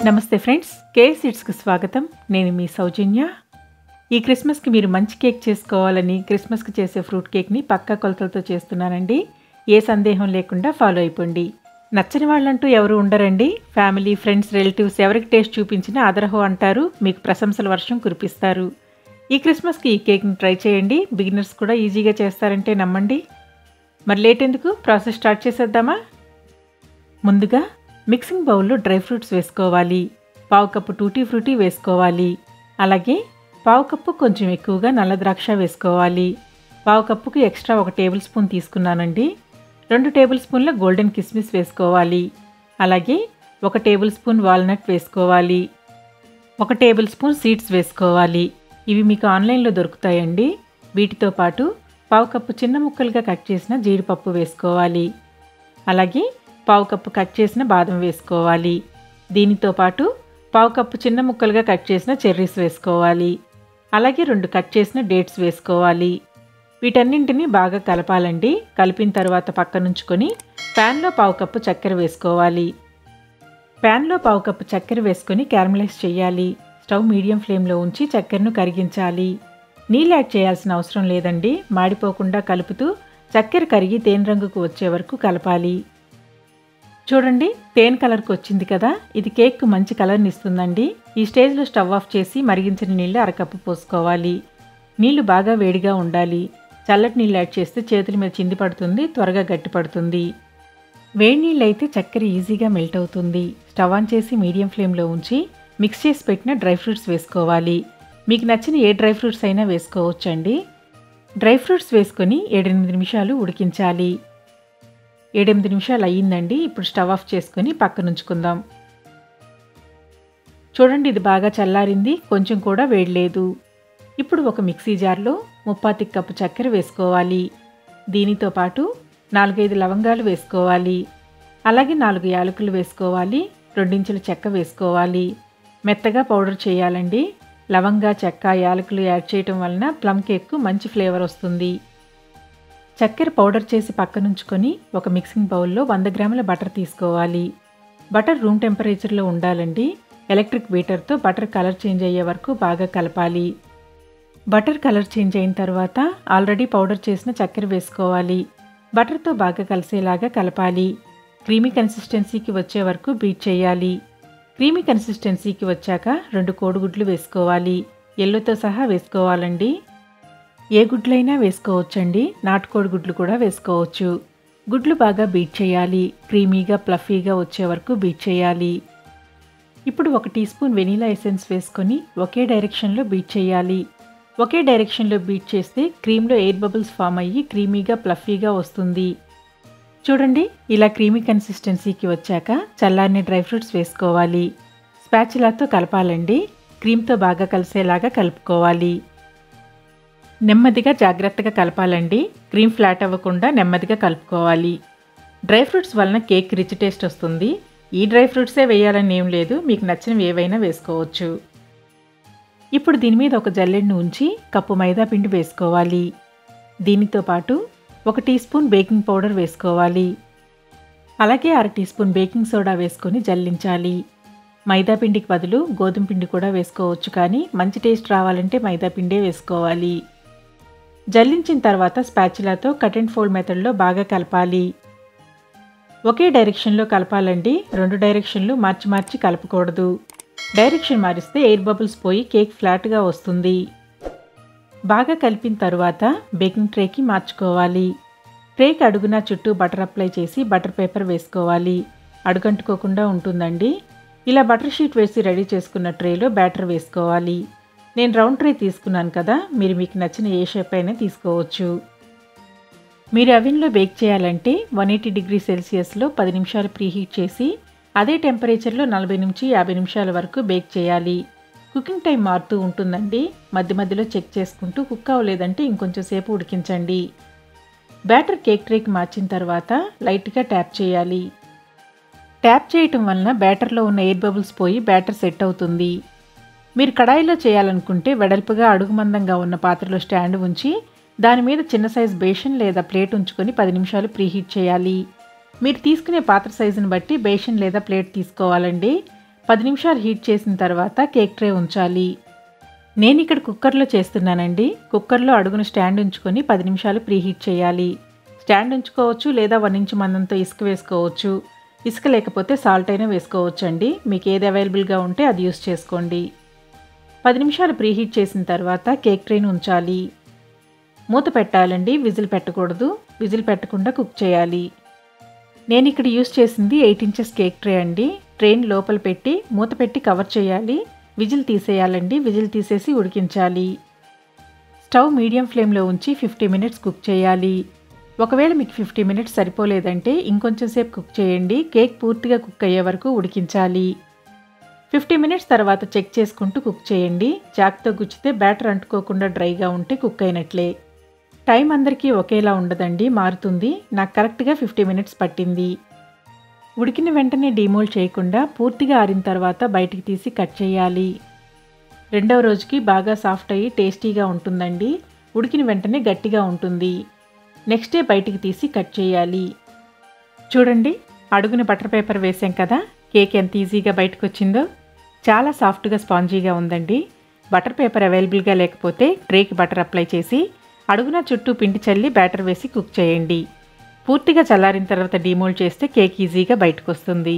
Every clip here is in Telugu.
నమస్తే ఫ్రెండ్స్, కేర్ సీడ్స్కి స్వాగతం. నేను మీ సౌజన్య. ఈ క్రిస్మస్కి మీరు మంచి కేక్ చేసుకోవాలని క్రిస్మస్కి చేసే ఫ్రూట్ కేక్ని పక్కా కొలతలతో చేస్తున్నానండి. ఏ సందేహం లేకుండా ఫాలో అయిపోండి. నచ్చని వాళ్ళంటూ ఎవరు ఉండరండి. ఫ్యామిలీ, ఫ్రెండ్స్, రిలేటివ్స్ ఎవరికి టేస్ట్ చూపించినా అదరహో అంటారు, మీకు ప్రశంసల వర్షం కురిపిస్తారు. ఈ క్రిస్మస్కి ఈ కేక్ని ట్రై చేయండి. బిగినర్స్ కూడా ఈజీగా చేస్తారంటే నమ్మండి. మరి లేట్ ఎందుకు, ప్రాసెస్ స్టార్ట్ చేసేద్దామా? ముందుగా మిక్సింగ్ బౌల్లో డ్రై ఫ్రూట్స్ వేసుకోవాలి. పావు కప్పు టూటీ ఫ్రూటీ వేసుకోవాలి. అలాగే పావు కప్పు కొంచెం ఎక్కువగా నల్ల ద్రాక్ష వేసుకోవాలి. పావు కప్పుకి ఎక్స్ట్రా 1 టేబుల్ స్పూన్ తీసుకున్నానండి. 2 టేబుల్ స్పూన్ల గోల్డెన్ కిస్మిస్ వేసుకోవాలి. అలాగే 1 టేబుల్ స్పూన్ వాల్నట్ వేసుకోవాలి. 1 టేబుల్ స్పూన్ సీడ్స్ వేసుకోవాలి. ఇవి మీకు ఆన్లైన్లో దొరుకుతాయండి. వీటితో పాటు పావు కప్పు చిన్న ముక్కలుగా కట్ చేసిన జీడిపప్పు వేసుకోవాలి. అలాగే పావు కప్పు కట్ చేసిన బాదం వేసుకోవాలి. దీనితో పాటు పావు కప్పు చిన్న ముక్కలుగా కట్ చేసిన చెర్రీస్ వేసుకోవాలి. అలాగే 2 కట్ చేసిన డేట్స్ వేసుకోవాలి. వీటన్నింటినీ బాగా కలపాలండి. కలిపిన తర్వాత పక్కనుంచుకొని ప్యాన్లో పావు కప్పు చక్కెర వేసుకోవాలి. ప్యాన్లో పావు కప్పు చక్కెర వేసుకొని క్యారమలైజ్ చేయాలి. స్టవ్ మీడియం ఫ్లేమ్లో ఉంచి చక్కెరను కరిగించాలి. నీళ్ళు యాడ్ చేయాల్సిన అవసరం లేదండి. మాడిపోకుండా కలుపుతూ చక్కెర కరిగి తేనె రంగుకు వచ్చే వరకు కలపాలి. చూడండి, తేనె కలర్కి వచ్చింది కదా, ఇది కేక్కు మంచి కలర్ని ఇస్తుందండి. ఈ స్టేజ్లో స్టవ్ ఆఫ్ చేసి మరిగించిన నీళ్ళు 1 కప్పు పోసుకోవాలి. నీళ్లు బాగా వేడిగా ఉండాలి. చల్లటి నీళ్ళు యాడ్ చేస్తే చేతుల మీద చింది పడుతుంది, త్వరగా గట్టి పడుతుంది. వేడి నీళ్ళు అయితే చక్కెర ఈజీగా మెల్ట్ అవుతుంది. స్టవ్ ఆన్ చేసి మీడియం ఫ్లేమ్లో ఉంచి మిక్స్ చేసి పెట్టిన డ్రై ఫ్రూట్స్ వేసుకోవాలి. మీకు నచ్చిన ఏ డ్రై ఫ్రూట్స్ అయినా వేసుకోవచ్చండి. డ్రై ఫ్రూట్స్ వేసుకొని 7-8 నిమిషాలు ఉడికించాలి. 7-8 నిమిషాలు అయ్యిందండి. ఇప్పుడు స్టవ్ ఆఫ్ చేసుకొని పక్కనుంచుకుందాం. చూడండి, ఇది బాగా చల్లారింది, కొంచెం కూడా వేడలేదు. ఇప్పుడు ఒక మిక్సీ జార్లో 3/4 కప్పు చక్కెర వేసుకోవాలి. దీనితో పాటు 4-5 లవంగాలు వేసుకోవాలి. అలాగే 4 యాలకులు వేసుకోవాలి. 2 ఇంచుల చెక్క వేసుకోవాలి. మెత్తగా పౌడర్ చేయాలండి. లవంగా, చెక్క, యాలకులు యాడ్ చేయటం వలన ప్లమ్ కేక్కు మంచి ఫ్లేవర్ వస్తుంది. చక్కెర పౌడర్ చేసి పక్కనుంచుకొని ఒక మిక్సింగ్ బౌల్లో 100 గ్రాముల బటర్ తీసుకోవాలి. బటర్ రూమ్ టెంపరేచర్లో ఉండాలండి. ఎలక్ట్రిక్ బీటర్తో బటర్ కలర్ చేంజ్ అయ్యే వరకు బాగా కలపాలి. బటర్ కలర్ చేంజ్ అయిన తర్వాత ఆల్రెడీ పౌడర్ చేసిన చక్కెర వేసుకోవాలి. బటర్తో బాగా కలిసేలాగా కలపాలి. క్రీమీ కన్సిస్టెన్సీకి వచ్చే వరకు బీట్ చేయాలి. క్రీమీ కన్సిస్టెన్సీకి వచ్చాక 2 కోడిగుడ్లు వేసుకోవాలి. ఎల్లోతో సహా వేసుకోవాలండి. ఏ గుడ్లైనా వేసుకోవచ్చండి. నాటుకోడి గుడ్లు కూడా వేసుకోవచ్చు. గుడ్లు బాగా బీట్ చేయాలి. క్రీమీగా, ప్లఫీగా వచ్చే వరకు బీట్ చేయాలి. ఇప్పుడు 1 టీ స్పూన్ వెనీలా ఎసెన్స్ వేసుకొని ఒకే డైరెక్షన్లో బీట్ చేయాలి. ఒకే డైరెక్షన్లో బీట్ చేస్తే క్రీమ్లో ఎయిర్ బబుల్స్ ఫామ్ అయ్యి క్రీమీగా, ప్లఫీగా వస్తుంది. చూడండి, ఇలా క్రీమీ కన్సిస్టెన్సీకి వచ్చాక చల్లారిన డ్రై ఫ్రూట్స్ వేసుకోవాలి. స్పాచులాతో కలపాలండి. క్రీమ్తో బాగా కలిసేలాగా కలుపుకోవాలి. నెమ్మదిగా, జాగ్రత్తగా కలపాలండి. క్రీమ్ ఫ్లాట్ అవ్వకుండా నెమ్మదిగా కలుపుకోవాలి. డ్రై ఫ్రూట్స్ వలన కేక్ రిచ్ టేస్ట్ వస్తుంది. ఈ డ్రై ఫ్రూట్సే వేయాలని ఏం లేదు, మీకు నచ్చినవి ఏవైనా వేసుకోవచ్చు. ఇప్పుడు దీని మీద ఒక జల్లెడను ఉంచి కప్పు మైదా పిండి వేసుకోవాలి. దీనితో పాటు 1 టీ స్పూన్ బేకింగ్ పౌడర్ వేసుకోవాలి. అలాగే 1/2 టీ స్పూన్ బేకింగ్ సోడా వేసుకొని జల్లించాలి. మైదా పిండికి బదులు గోధుమ పిండి కూడా వేసుకోవచ్చు, కానీ మంచి టేస్ట్ రావాలంటే మైదా పిండే వేసుకోవాలి. జల్లించిన తర్వాత స్పాచులాతో కట్ అండ్ ఫోల్డ్ మెథడ్లో బాగా కలపాలి. ఒకే డైరెక్షన్లో కలపాలండి. 2 డైరెక్షన్లు మార్చి మార్చి కలపకూడదు. డైరెక్షన్ మారిస్తే ఎయిర్ బబుల్స్ పోయి కేక్ ఫ్లాట్గా వస్తుంది. బాగా కలిపిన తర్వాత బేకింగ్ ట్రేకి మార్చుకోవాలి. ట్రేకి అడుగున చుట్టూ బటర్ అప్లై చేసి బటర్ పేపర్ వేసుకోవాలి. అడుగంటుకోకుండా ఉంటుందండి. ఇలా బటర్ షీట్ వేసి రెడీ చేసుకున్న ట్రేలో బ్యాటర్ వేసుకోవాలి. నేను రౌండ్ ట్రే తీసుకున్నాను కదా, మీరు మీకు నచ్చిన ఏ షేప్ అయినా తీసుకోవచ్చు. మీరు అవెన్లో బేక్ చేయాలంటే 180 డిగ్రీ సెల్సియస్లో 10 నిమిషాలు ప్రీహీట్ చేసి అదే టెంపరేచర్లో 40 నుంచి 50 నిమిషాల వరకు బేక్ చేయాలి. కుకింగ్ టైం మారుతూ ఉంటుందండి. మధ్య మధ్యలో చెక్ చేసుకుంటూ కుక్ అవ్వలేదంటే ఇంకొంచెం సేపు ఉడికించండి. బ్యాటర్ కేక్ ట్రేకి మార్చిన తర్వాత లైట్గా ట్యాప్ చేయాలి. ట్యాప్ చేయటం వలన బ్యాటర్లో ఉన్న ఎయిర్ బబుల్స్ పోయి బ్యాటర్ సెట్ అవుతుంది. మీరు కడాయిలో చేయాలనుకుంటే వెడల్పుగా అడుగుమందంగా ఉన్న పాత్రలో స్టాండ్ ఉంచి దాని మీద చిన్న సైజు బేషన్ లేదా ప్లేట్ ఉంచుకొని 10 నిమిషాలు ప్రీహీట్ చేయాలి. మీరు తీసుకునే పాత్ర సైజుని బట్టి బేషన్ లేదా ప్లేట్ తీసుకోవాలండి. 10 నిమిషాలు హీట్ చేసిన తర్వాత కేక్ ట్రే ఉంచాలి. నేను ఇక్కడ కుక్కర్లో చేస్తున్నానండి. కుక్కర్లో అడుగున స్టాండ్ ఉంచుకొని 10 నిమిషాలు ప్రీహీట్ చేయాలి. స్టాండ్ ఉంచుకోవచ్చు లేదా 1 ఇంచ్ మందంతో ఇసుక వేసుకోవచ్చు. ఇసుక లేకపోతే సాల్ట్ అయినా వేసుకోవచ్చండి. మీకు ఏది అవైలబుల్గా ఉంటే అది యూస్ చేసుకోండి. 10 నిమిషాలు ప్రీహీట్ చేసిన తర్వాత కేక్ ట్రేని ఉంచాలి. మూత పెట్టాలండి, విజిల్ పెట్టకూడదు. విజిల్ పెట్టకుండా కుక్ చేయాలి. నేను ఇక్కడ యూస్ చేసింది 8 ఇంచెస్ కేక్ ట్రే అండి. ట్రేని లోపల పెట్టి మూత పెట్టి కవర్ చేయాలి. విజిల్ తీసేయాలండి. విజిల్ తీసేసి ఉడికించాలి. స్టవ్ మీడియం ఫ్లేమ్లో ఉంచి 50 మినిట్స్ కుక్ చేయాలి. ఒకవేళ మీకు 50 మినిట్స్ సరిపోలేదంటే ఇంకొంచెం సేపు కుక్ చేయండి. కేక్ పూర్తిగా కుక్ అయ్యే వరకు ఉడికించాలి. 50 మినిట్స్ తర్వాత చెక్ చేసుకుంటూ కుక్ చేయండి. చాక్తో గుచ్చితే బ్యాటర్ అంటుకోకుండా డ్రైగా ఉంటే కుక్ అయినట్లే. టైం అందరికీ ఒకేలా ఉండదండి, మారుతుంది. నాకు కరెక్ట్గా 50 మినిట్స్ పట్టింది. ఉడికిన వెంటనే డీమోల్డ్ చేయకుండా పూర్తిగా ఆరిన తర్వాత బయటికి తీసి కట్ చేయాలి. రెండవ రోజుకి బాగా సాఫ్ట్ అయ్యి టేస్టీగా ఉంటుందండి. ఉడికిన వెంటనే గట్టిగా ఉంటుంది. నెక్స్ట్ డే బయటికి తీసి కట్ చేయాలి. చూడండి, అడుగున బటర్ పేపర్ వేసాం కదా, కేక్ ఎంత ఈజీగా బయటకు వచ్చిందో. చాలా సాఫ్ట్గా స్పాంజీగా ఉందండి. బటర్ పేపర్ అవైలబుల్గా లేకపోతే ట్రేకి బటర్ అప్లై చేసి అడుగున చుట్టూ పిండి చల్లి బ్యాటర్ వేసి కుక్ చేయండి. పూర్తిగా చల్లారిన తర్వాత డీమోల్డ్ చేస్తే కేక్ ఈజీగా బయటకు వస్తుంది.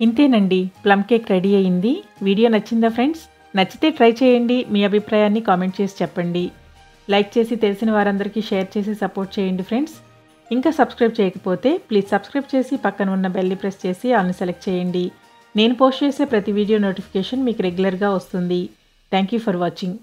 ఇంతేనండి, ప్లమ్ కేక్ రెడీ అయింది. వీడియో నచ్చిందా ఫ్రెండ్స్? నచ్చితే ట్రై చేయండి. మీ అభిప్రాయాన్ని కామెంట్ చేసి చెప్పండి. లైక్ చేసి తెలిసిన వారందరికీ షేర్ చేసి సపోర్ట్ చేయండి ఫ్రెండ్స్. ఇంకా సబ్స్క్రైబ్ చేయకపోతే ప్లీజ్ సబ్స్క్రైబ్ చేసి పక్కన ఉన్న బెల్ని ప్రెస్ చేసి ఆల్ని సెలెక్ట్ చేయండి. నేను పోస్ట్ చేసే ప్రతి వీడియో నోటిఫికేషన్ మీకు రెగ్యులర్గా వస్తుంది. Thank you for watching.